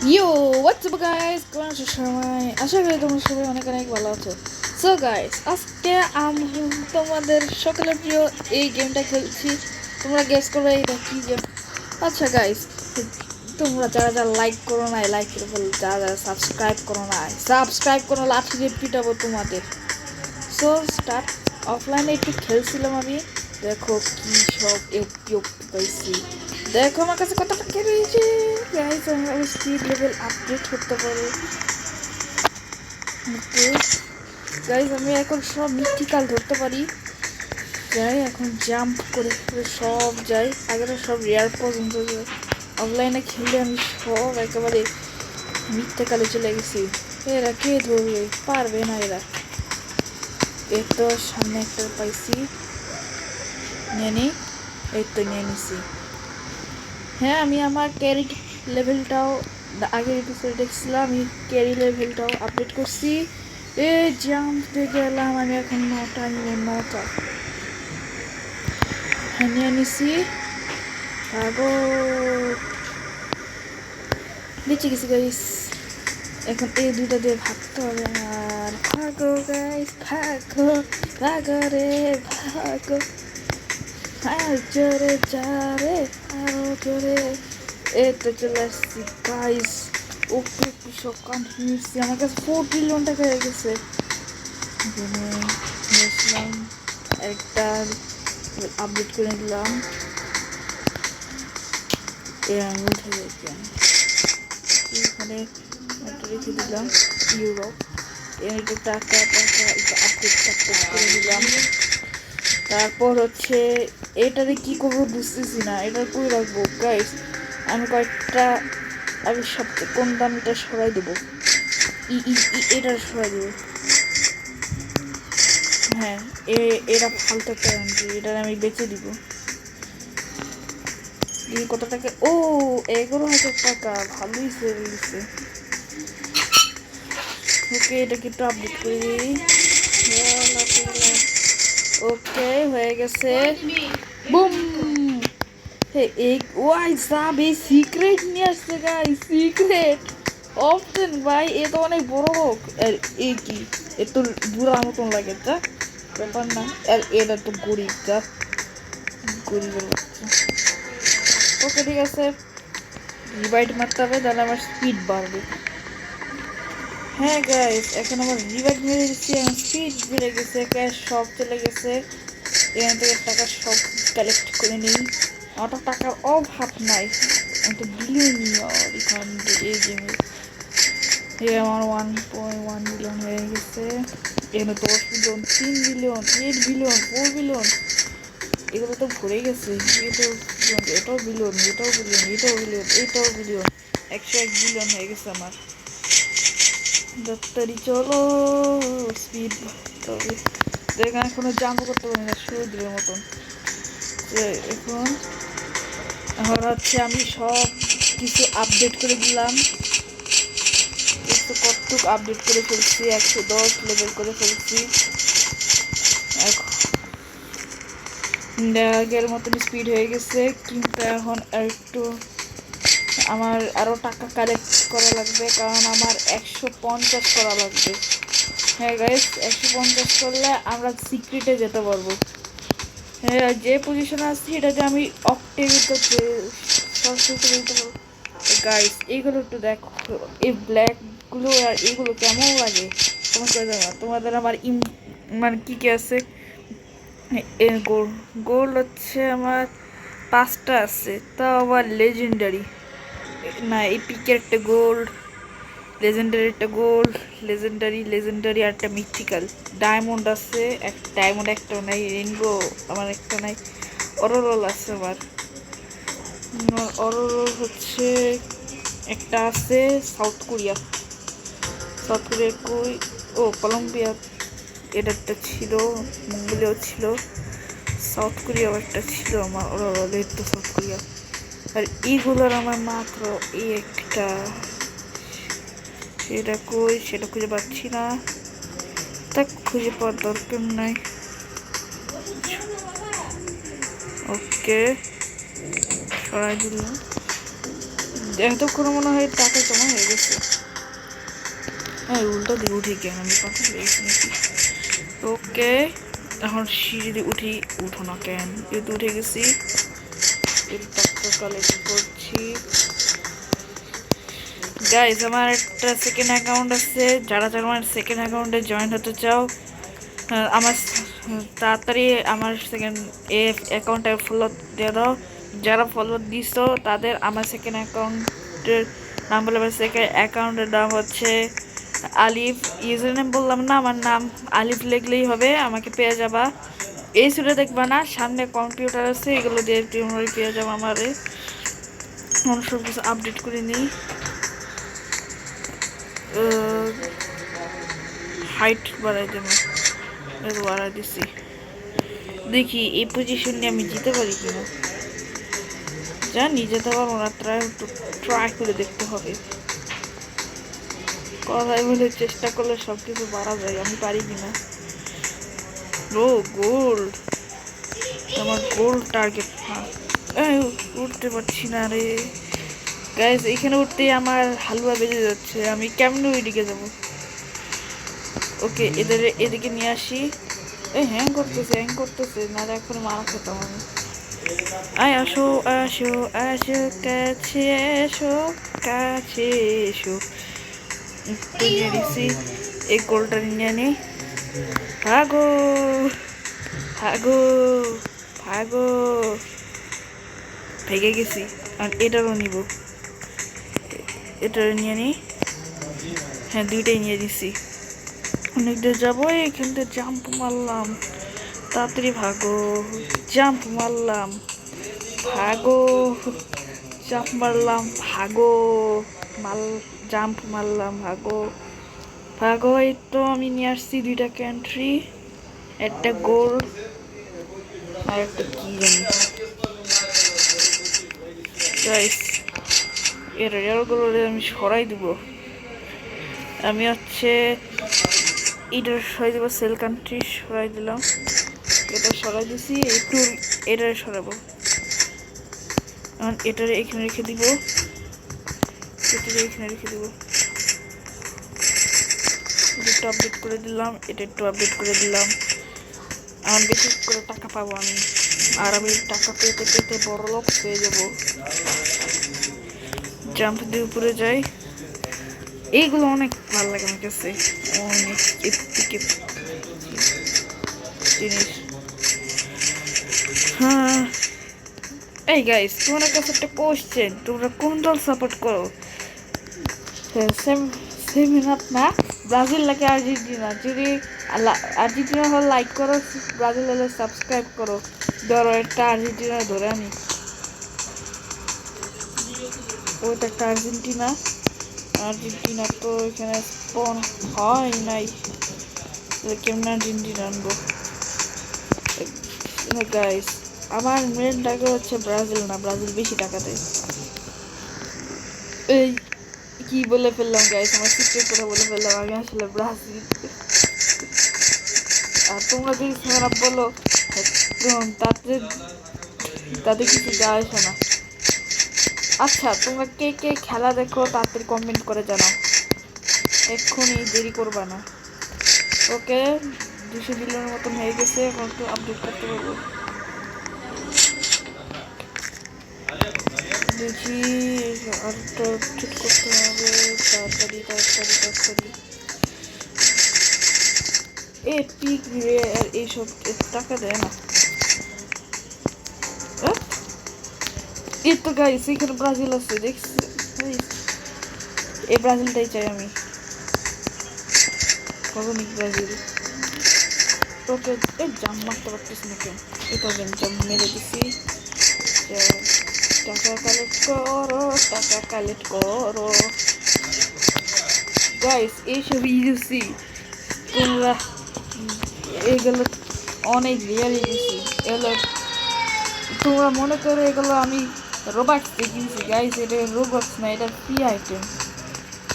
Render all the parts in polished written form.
ইয়ো WhatsApp guys, কেমন আছো সবাই? আশা করি তোমরা সবাই অনেক অনেক ভালো আছো। সো গাইস, আজকে আমি তোমাদের সকলের প্রিয় এই গেমটা খেলছি। তোমরা গেস করবে এটা কি গেম। আচ্ছা গাইস, তোমরা যারা যারা লাইক করো না লাইক করে ফেলো, যারা যারা সাবস্ক্রাইব করো, লাঠি দিয়ে পিটাবো তোমাদের। So start. অফলাইনে একটু খেলছিলাম আমি। দেখো কি সব এপি পাইছি। দেখো আমার কাছে কত টাকা রয়েছে। গাইস আমি স্পিড লেভেল আপডেট করতে পারি। ওকে গাইস, আমি এখন সব মিথিক্যাল ধরতে পারি। যাই এখন জাম্প করে করে সব যাই, আগে তো সব রেয়ার পর্যন্ত যাই। অফলাইনে খেললে আমি সব একেবারে মিথ্যাকালে চলে গেছি। এরা কে ধরবে, পারবে না এরা। এই তো সামনে একটা পাইছি, নিয়ে নিই। এই তো নিয়ে নিছি। হ্যাঁ, আমি আমার ক্যারি লেভেলটাও আগের এপিসোডে দেখছিলাম, আমি ক্যারি লেভেলটাও আপডেট করছি। এ জাম্প দিয়ে গেলাম আমি, এখন 9টা নিব, 9টা। হ্যাঁ নিয়ে নিছি। ভাগো, বেঁচে গেছি গাইস। এখন এই দুইটা দিয়ে ভাগতে হবে আমার। ভাগো গাইস, ভাগো, ভাগো রে ভাগো। আর জোরে যা রে, আরো জোরে। এই তো চলে আসছি গাইস। ওকে সব কন্টিনিউসলি আমার কাছে 4 ট্রিলিয়ন টাকা হয়ে গেছে। নিয়েছিলাম একটা, আপডেট করে দিলাম। উঠে দেখলাম এখানে একটা রেখে দিলাম ইউরোপ। এটা টাকা টাকা এটা আপডেট করে দিলাম। তারপর হচ্ছে এটারে কি করবো বুঝতেছি না, এটা কই রাখবো গাইস। আমি কয়েকটা, আমি সবচেয়ে কোন দামটা সরাই দেবো। এটা সরাই দেবো। হ্যাঁ, এরা ফালতু একটা আনছি, এটা আমি বেচে দিব। কত টাকা? ও 11,000 টাকা, ভালোই সেল দিচ্ছে। ওকে এটাকে একটু আপডেট করে দিই। ওকে হয়ে গেছে। বুম। এই ওয়াই সাব, এই সিক্রেট নিয়ে আসছে গাই, সিক্রেট অপশন ভাই। এ তো অনেক বড় হোক। আর এ কি, এ তো বুড়া মতন লাগে, যা ব্যাপার না। আর এটা তো গরিব, যা গরিবের বাচ্চা। ওকে ঠিক আছে, রিভাইড মারতে হবে, তাহলে আমার স্পিড বাড়বে। হ্যাঁ গাইস, এখন আমার রিভাইড মেরে দিচ্ছি, এখন স্পিড বেড়ে গেছে, ক্যাশ সব চলে গেছে। এখান থেকে টাকা সব কালেক্ট করে নিই। আমার তো টাকার অভাব নাই, আমি তো বিলিয়নিয়ার এখান এই গেমে। আমার 1.1 বিলিয়ন হয়ে গেছে। এখানে 10 বিলিয়ন, 3 বিলিয়ন, 8 বিলিয়ন, 4 বিলিয়ন, এগুলো তো ভরে গেছে। এটাও বিলিয়ন, এটাও বিলিয়ন, এটাও বিলিয়ন, এটাও বিলিয়ন, 101 বিলিয়ন হয়ে গেছে আমার। দত্তারি চলো, স্পিড তবে এখানে কোনো জাম্প করতে পারি না, সমুদ্রের মতন। এখন এখন হচ্ছে আমি সব কিছু আপডেট করে দিলাম। কতটুকু আপডেট করে ফেলছি, 110 লেভেল করে ফেলছি। আগের মতন স্পিড হয়ে গেছে, কিন্তু এখন একটু আমার আরও টাকা কালেক্ট করা লাগবে, কারণ আমার 150 করা লাগবে। হ্যাঁ গাইস, 150 করলে আমরা সিক্রেটে যেতে পারবো। হ্যাঁ, যে পজিশনে আছি এটাতে আমি অক্টেভিতে সরাসরি যেতে পারবো। গাইস এইগুলো একটু দেখো, এই ব্ল্যাকগুলো আর এইগুলো কেমন লাগে তোমাদের আমার মানে কী কী আছে। গোল্ড হচ্ছে আমার 5টা আছে, তাও আবার লেজেন্ডারি না। এই পিকের একটা গোল্ড, লেজেন্ডারি একটা গোল্ড, লেজেন্ডারি আর একটা মিথিক্যাল। ডায়মন্ড আছে, ডায়মন্ড একটাও নাই। রেনবো আমার একটা নাই। অরোরল আছে আমার। অরোরল হচ্ছে একটা আছে। সাউথ কোরিয়া কই, ও কলম্বিয়া এটা একটা ছিল, মঙ্গোলিয়াও ছিল, সাউথ কোরিয়াও একটা ছিল আমার। অরোরল এর তো সাউথ কোরিয়া। আর এইগুলোর আমার মাত্র এই একটা, সেটা কই সেটা খুঁজে পাচ্ছি না। তা খুঁজে পাওয়ার দরকার নাই। ওকে সরাই দিলাম। এতক্ষণ মনে হয় টাকা জমা হয়ে গেছে। হ্যাঁ উল্টো দিয়ে উঠি কেন, আমি পাখি পেয়েছি নাকি? ওকে এখন সিঁড়ি দিয়ে উঠি, উঠো না কেন, যেহেতু উঠে গেছি এর টাকা কালেক্ট করছি। গাইজ আমার একটা সেকেন্ড অ্যাকাউন্ট আছে, যারা যারা আমার সেকেন্ড অ্যাকাউন্টে জয়েন হতে চাও আমার তাড়াতাড়ি আমার সেকেন্ড অ্যাকাউন্টে ফলো দিয়ে দাও। যারা ফলো দিছো তাদের আমার সেকেন্ড অ্যাকাউন্টের নাম বলে, আমার সেকেন্ড অ্যাকাউন্টের নাম হচ্ছে আলিফ। ইউজার নেম বললাম না, আমার নাম আলিফ লিখলেই হবে, আমাকে পেয়ে যাবা। এই সুরে দেখবা না, সামনে কম্পিউটার আছে, এগুলো দিয়ে তোমরা পেয়ে যাবো আমারে। সব কিছু আপডেট করে নিই। হাইট বাড়াই দেবো, বাড়াই দিছি। দেখি এই পজিশন নিয়ে আমি জিতে পারি কিনা। জানি যেতে পারবো না, ট্রাই করে দেখতে হবে। কথাই বলে চেষ্টা করলে সব কিছু বাড়া যায়, আমি পারি কিনা। ও গোল্ড, আমার গোল্ড টার্গেট। উঠতে পারছি না রে গাইজ, এখানে উঠতে আমার হালুয়া বেজে যাচ্ছে, আমি কেমনে ওইদিকে যাবো। ওকে এদিকে নিয়ে আসি। হ্যাং করতেছে না, এখন মারা খেতাম আমি। আসো আসো আসো কাছে এসো, কাছে এসো। নিয়ে দিছি, এই গোলটা নিয়ে নি। ভাগো ভাগো ভাগো, ভেগে গেছি। আর এটারও নিব, এটারও নিয়ে নি। হ্যাঁ দুইটাই নিয়ে দিছি। অনেক দূর যাবো, এখান থেকে জাম্প মারলাম, তাড়াতাড়ি ভাগো। জাম্প মারলাম, ভাগো। জাম্প মারলাম, ভাগো। জাম্প মারলাম, ভাগো ভাগো। এই তো আমি নিয়ে আসছি দুইটা কান্ট্রি, একটা গোল্ড আর একটা কি জানি। এর রেয়ারগুলো আমি সরাই দিব। আমি হচ্ছে এটা সরাই দেবো, সেল কান্ট্রি সরাই দিলাম, এটা সরাই দিছি। একটু এটা সরাবো, এটা এখানে রেখে দিব, এটা এখানে রেখে দিব। একটু আপডেট করে দিলাম, এটা একটু আপডেট করে দিলাম। আমার বেশি করে টাকা পাবো আমি, আর আমি টাকা পেতে পেতে বড় লোক পেয়ে যাবো। জাম্প দিয়ে উপরে যাই, এইগুলো অনেক ভালো লাগে আমার কাছে, অনেক জিনিস। হ্যাঁ এই গাইস, তোমাদের কাছে একটা কোশ্চেন, তোমরা কোন দল সাপোর্ট করো? সেমিনার না, ব্রাজিল নাকি আর্জেন্টিনা? যদি আর্জেন্টিনা হলে লাইক করো, ব্রাজিল হলে সাবস্ক্রাইব করো। ধরো একটা আর্জেন্টিনা ধরে আনি, ওইটা একটা আর্জেন্টিনা। আর্জেন্টিনা তো এখানে স্পন হয় নাই, কেমন আর্জেন্টিনা আনবো গাইস? আমার মেন টাকা হচ্ছে ব্রাজিল না, ব্রাজিল বেশি টাকা দেয়। এই কি বলে ফেললাম গাইস, আমার সিক্রেট কথা বলে ফেললাম, আমি আসলে ব্রাজিল। আর তোমরা যদি খারাপ বলো তাতে তাতে কিছু যায় আসে না। আচ্ছা তোমরা কে কে খেলা দেখো তাড়াতাড়ি কমেন্ট করে জানাও, এক্ষুনি দেরি করবা না। ওকে 200 মিলিয়নের মতন হয়ে গেছে, এখন একটু আপডেট করতে পারবো। দেখি আরেকটা আপডেট করতে হবে, তাড়াতাড়ি তাড়াতাড়ি তাড়াতাড়ি। পিক রেয়ার এইসব টাকা দেয় না। এই তো গাইস এখানে ব্রাজিল আছে, দেখছি এই ব্রাজিলটাই চাই আমি, কখনই ব্রাজিল। ওকে জাম মারতে পারতেছি না কেন, এটা জাম মেরে দিছি। টাকা কালেক্ট করো, টাকা কালেক্ট করো গাইস। এইসব ইউসি তোমরা এগুলো অনেক রিয়ালি দিছি, এগুলো তোমরা মনে করো এগুলো আমি রোবক্স দিয়ে কিনছি গাইস, এটা রোবক্স না, এটা ফ্রি আইটেম।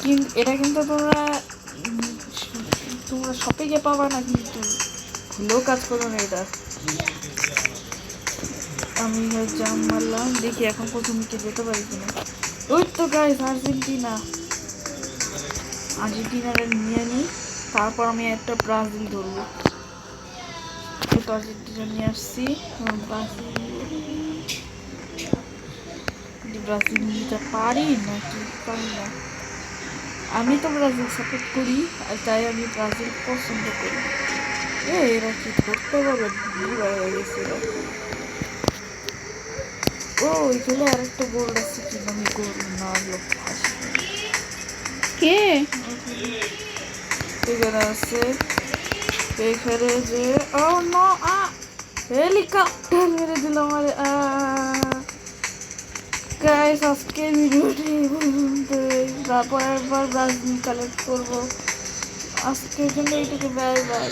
কিন্তু এটা কিন্তু তোমরা শপে পাবা না, কিন্তু ভুলেও কাজ করো না এটা। আমি জাম মারলাম, দেখি এখন প্রথম উইকে যেতে পারি কিনা। ওই তো গাইস আর্জেন্টিনা, আর্জেন্টিনারে নিয়ে নিই, তারপর আমি একটা ব্রাজিল ধরবো। এই তো আর্জেন্টিনা নিয়ে আসছি, ব্রাজিল, ব্রাজিল নিতে পারি নাকি পারি না। আমি তো ব্রাজিল সাপোর্ট করি, আর তাই আমি ব্রাজিল পছন্দ করি। এরা কি ধরতে পারবে, বুড়া হয়ে গেছে এরা। ও এখানে আরেকটা গোল্ড আছে, কিন্তু আমি গোল্ড না লোক কে? এখানে আছে, এখানে যে ও নো হেলিকপ্টার মেরে দিল আমার। গাইস আজকে ভিডিওটি তারপর একবার ব্রাজিল কালেক্ট করবো। আজকের জন্য এইটুকু, বাই বাই।